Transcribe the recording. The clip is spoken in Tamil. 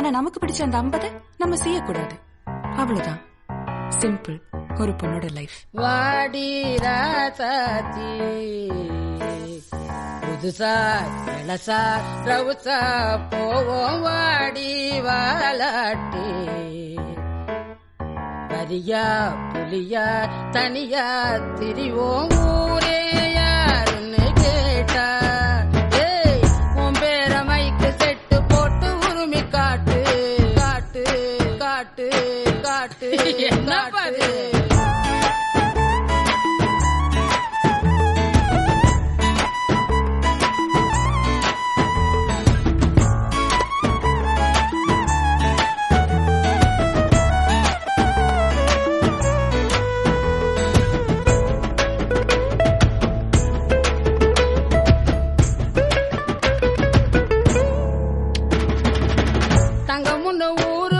ஆனா நமக்கு பிடிச்ச அந்த 50 நம்ம செய்யக்கூடாது. அவ்வளவுதான். சிம்பிள் ஒரு பொண்ணோட லைஃப். வாடி ராசாத்தி புதுசா இளசா ரவுசா போவோம் வாடி வாலாட்டி வரியா புலியா தனியா திரிவோம் ஊரே யாருன்னு கேட்டா உன் பேர மைக்கு செட்டு போட்டு உரிமை காட்டு காட்டு காட்டு காட்டு என்ன பாரு. தங்க முன்ன ஊரு